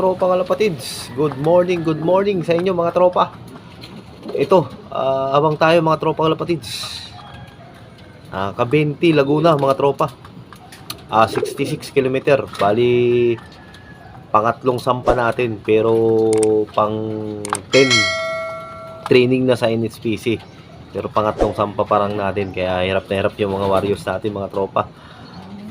tropa kalapatids. Good morning sa inyo mga tropa. Ito, abang tayo mga tropa kalapatids. Kabenti, Laguna mga tropa. 66 km. Bali, pangatlong sampa natin. Pero pang 10 training na sa NHPC. Pero pangatlong sampa parang natin. Kaya hirap na hirap yung mga warriors natin mga tropa.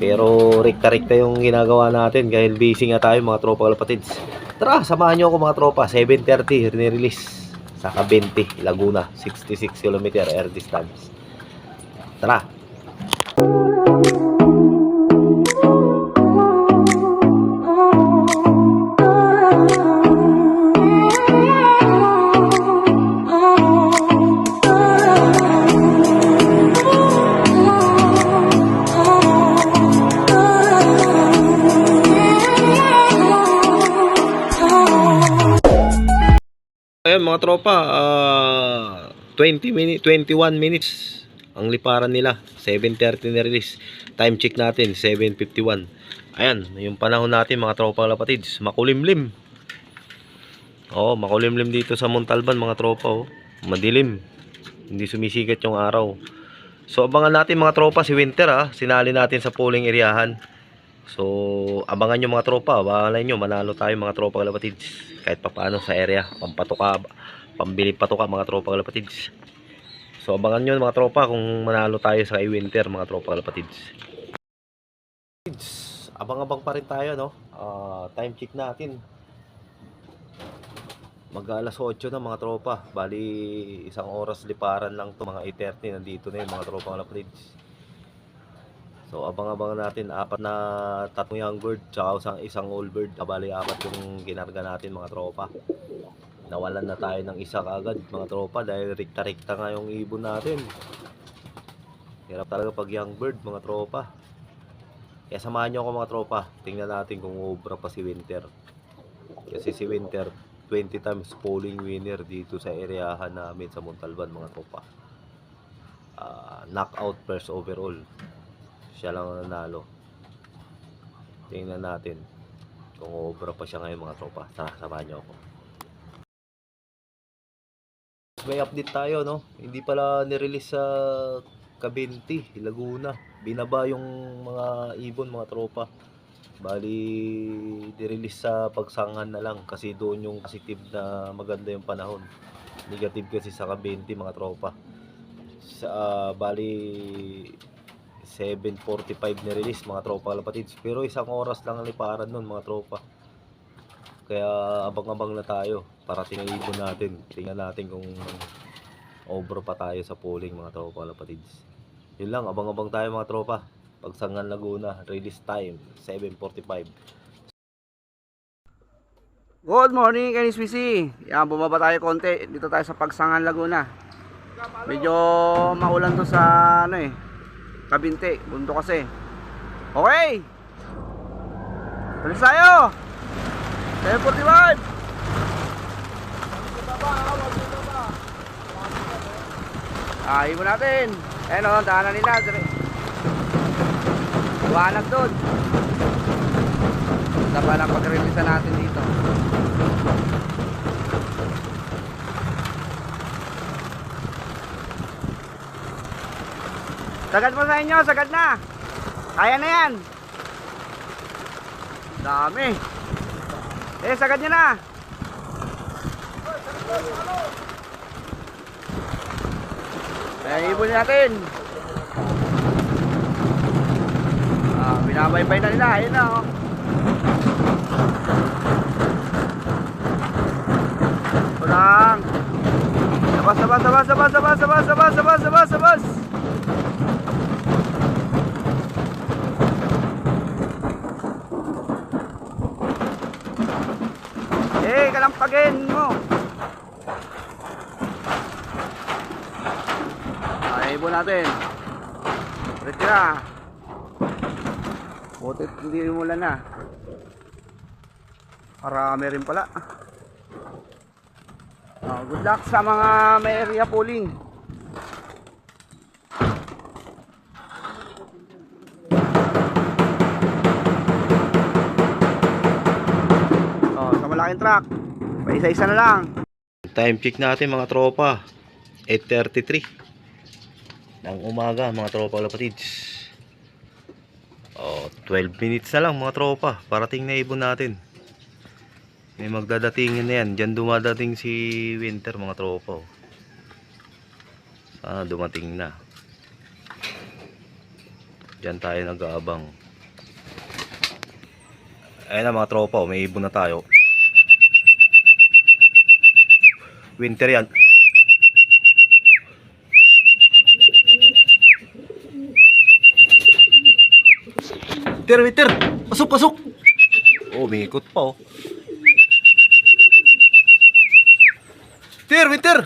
Pero rekta-rekta yung ginagawa natin dahil busy nga tayo mga tropa kalapatids. Tara, samahan nyo ako mga tropa. 7:30 rinirelease sa Kabenti, Laguna. 66 km air distance. Tara. Ayan mga tropa, 21 minutes ang liparan nila. 7:30 na release. Time check natin 7:51. Ayan, yung panahon natin mga tropa kalapatids, makulimlim. Makulimlim dito sa Montalban mga tropa. Madilim. Hindi sumisikat yung araw. So abangan natin mga tropa si Winter Sinali natin sa polling areahan. So abangan nyo mga tropa. Abangan nyo, manalo tayo mga tropa kalapatids. Kahit papaano sa area, pampatuka, pambili patuka mga tropa kalapatids. So abangan nyo mga tropa kung manalo tayo sa Winter mga tropa kalapatids. Abang-abang pa rin tayo, no? Time check natin, mag-alas 8 na mga tropa. Bali isang oras liparan lang to, mga 8:30 nandito na yung mga tropa kalapatids. So abang-abang natin, tatlong young bird tsaka isang old bird. Bali apat yung ginarga natin mga tropa. Nawalan na tayo ng isa kaagad mga tropa dahil rikta-rikta nga yung ibon natin. Hirap talaga pag young bird mga tropa. Kaya samahan nyo ako mga tropa. Tingnan natin kung ubra pa si Winter. Kasi si Winter 20 times polling winner dito sa areahan namin sa Montalban mga tropa. Knockout first overall. Siya lang ang nanalo. Tingnan natin kung obra pa siya ngayon mga tropa. Samahan nyo ako. May update tayo, no? Hindi pala nirelease sa Kabenti, Laguna. Binaba yung mga ibon mga tropa. Bali nirelease sa Pagsangan na lang. Kasi doon yung positive na maganda yung panahon. Negative kasi sa Kabenti mga tropa. Bali 7:45 na release mga tropa kalapatids. Pero isang oras lang ang liparan nun mga tropa. Kaya abang-abang na tayo para tingnan ibon natin. Tingnan natin kung over pa tayo sa polling mga tropa kalapatids. Yun lang, abang-abang tayo mga tropa. Pagsangan Laguna, release time 7:45. Good morning NHPC. Yan, bumaba tayo konti. Dito tayo sa Pagsangan Laguna. Medyo maulan to sa Kabinte, bundo kasi. Okay. Tulis tayo. 7:41. Ibon natin. Ayan daanan nila. Buwanag doon. Taba lang pag-release natin dito. Sagad mo sa inyo, sagad na. Kaya na yan. Dami. Sagad nyo na. Ayan, ibon natin. Binabaybay na nila. Ayun na Ito lang. Sabas. Kalampagin mo. Ibon natin. Retira. Butit hindi umulan na. Marami rin pala. Good luck sa mga may area polling. malaking truck. Paisa-isa na lang. Time check natin mga tropa. 8:33 ng umaga mga tropa kalapatids. 12 minutes na lang mga tropa. Parating na ibon natin. May magdadatingin na yan. Diyan dumadating si Winter mga tropa. Sana dumating na. Diyan tayo nag-aabang. Ayun na mga tropa. May ibon na tayo. Winter yan. Winter! Pasok, pasok! Oh, may ikot pa oh. Winter! Winter!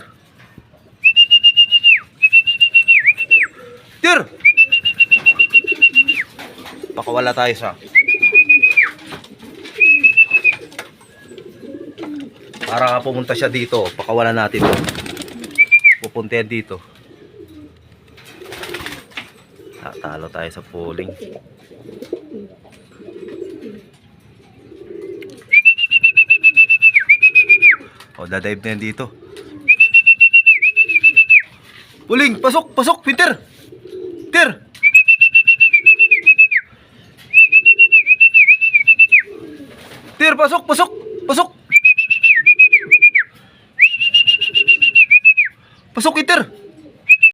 Pakawala tayo sa. Para nga pumunta siya dito, pakawala natin. Pupunta yan dito. Talo tayo sa pooling. Dadive na yan dito. Puling! Pasok! Pasok! Winter! Winter! Winter! Pasok! Pasok! Pasok! Pasok, Winter!